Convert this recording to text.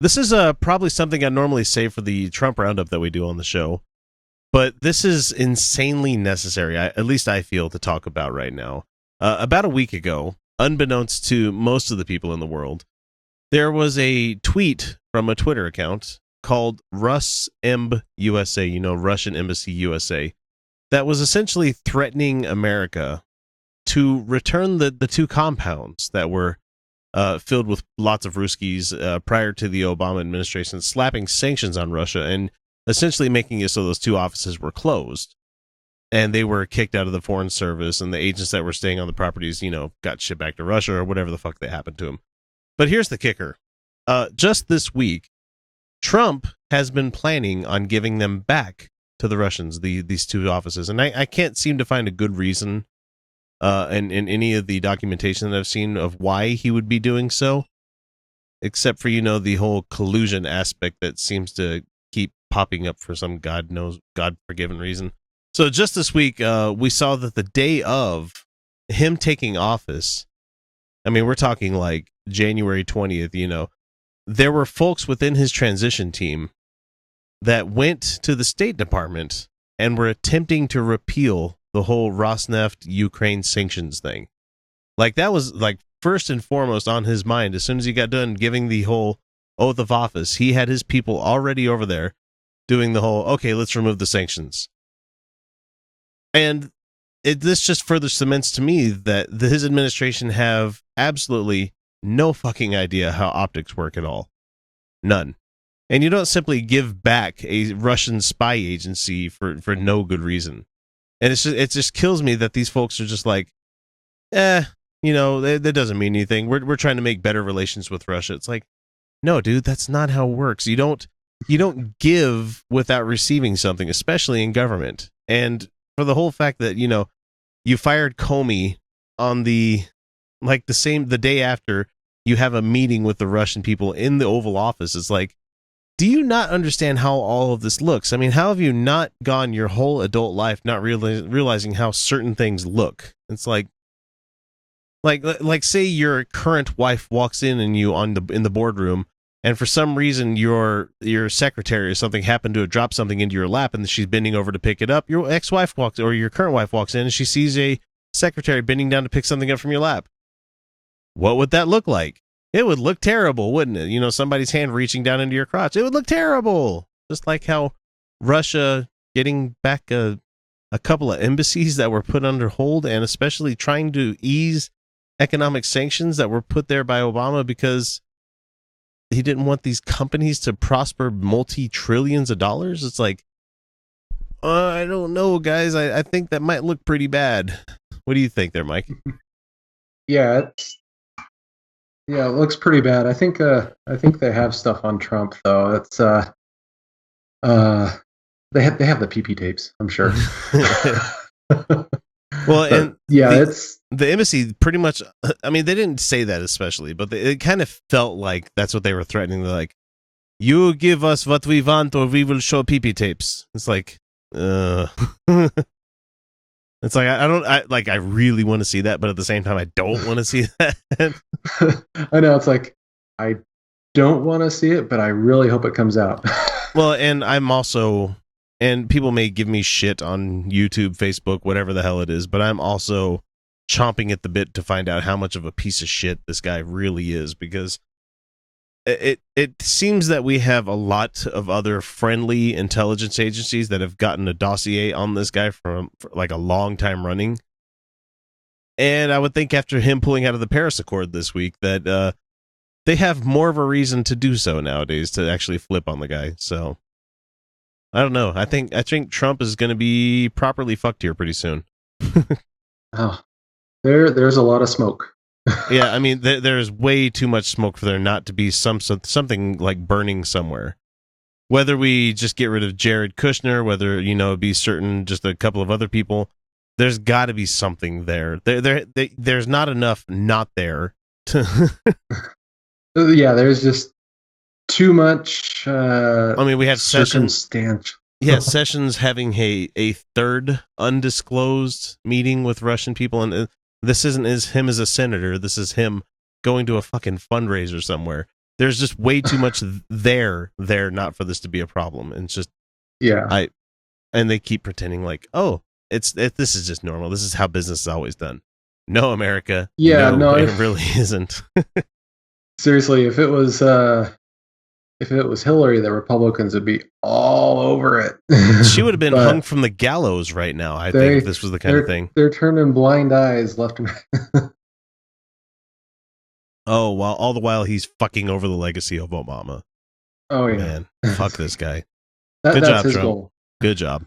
This is probably something I normally save for the Trump roundup that we do on the show, but this is insanely necessary, at least I feel, to talk about right now. About a week ago, unbeknownst to most of the people in the world, there was a tweet from a Twitter account called RusEmb.USA, Russian Embassy USA, that was essentially threatening America to return the two compounds that were filled with lots of Ruskies prior to the Obama administration, slapping sanctions on Russia and essentially making it so those two offices were closed. And they were kicked out of the Foreign Service, and the agents that were staying on the properties, got shipped back to Russia or whatever the fuck that happened to them. But here's the kicker. Just this week, Trump has been planning on giving them back to the Russians, these two offices. And I can't seem to find a good reason in any of the documentation that I've seen of why he would be doing so, except for, the whole collusion aspect that seems to keep popping up for some God-forgiven reason. So just this week, we saw that the day of him taking office, I mean, we're talking like January 20th, there were folks within his transition team that went to the State Department and were attempting to repeal the whole Rosneft Ukraine sanctions thing. Like, that was like first and foremost on his mind. As soon as he got done giving the whole oath of office, he had his people already over there doing the whole, okay, let's remove the sanctions. And this just further cements to me that his administration have absolutely no fucking idea how optics work at all. None. And you don't simply give back a Russian spy agency for no good reason. And it just kills me that these folks are just like, that doesn't mean anything. We're trying to make better relations with Russia. It's like, no, dude, that's not how it works. You don't give without receiving something, especially in government. And for the whole fact that, you fired Comey on the day after you have a meeting with the Russian people in the Oval Office, it's like, do you not understand how all of this looks? I mean, how have you not gone your whole adult life not realizing how certain things look? It's like say your current wife walks in and you in the boardroom, and for some reason your secretary or something happened to drop something into your lap, and she's bending over to pick it up. Your ex-wife or your current wife walks in and she sees a secretary bending down to pick something up from your lap. What would that look like? It would look terrible, wouldn't it? Somebody's hand reaching down into your crotch. It would look terrible. Just like how Russia getting back a couple of embassies that were put under hold, and especially trying to ease economic sanctions that were put there by Obama because he didn't want these companies to prosper multi-trillions of dollars. It's like, I don't know, guys. I think that might look pretty bad. What do you think there, Mike? Yeah, it looks pretty bad. I think they have stuff on Trump though. It's they have the PP tapes, I'm sure. Well, but, and it's the embassy pretty much. I mean, they didn't say that especially, but it kind of felt like that's what they were threatening. They're like, "You give us what we want, or we will show PP tapes." It's like, it's like I really want to see that, but at the same time, I don't want to see that. I know, it's like I don't want to see it, but I really hope it comes out. Well, and I'm also. And people may give me shit on YouTube, Facebook, whatever the hell it is, but I'm also chomping at the bit to find out how much of a piece of shit this guy really is, because it seems that we have a lot of other friendly intelligence agencies that have gotten a dossier on this guy for like a long time running. And I would think after him pulling out of the Paris Accord this week that they have more of a reason to do so nowadays, to actually flip on the guy. So I don't know. I think Trump is going to be properly fucked here pretty soon. Oh, there's a lot of smoke. Yeah, I mean, there's way too much smoke for there not to be something like burning somewhere. Whether we just get rid of Jared Kushner, whether it be just a couple of other people, there's got to be something there. There's not enough not there. Yeah, there's just too much. I mean, we had Sessions. Yeah, Sessions having a third undisclosed meeting with Russian people, and this isn't him as a senator. This is him going to a fucking fundraiser somewhere. there's just way too much there not for this to be a problem. And it's just Yeah. and they keep pretending like, oh, this is just normal. This is how business is always done. No, America. Yeah, no, it really isn't. Seriously, if it was Hillary, the Republicans would be all over it. She would have been But hung from the gallows right now, I think, if this was the kind of thing. They're turning blind eyes left and right. Oh, all the while he's fucking over the legacy of Obama. Oh yeah. Man, fuck this guy. That's Good job, his Trump. goal. Good job.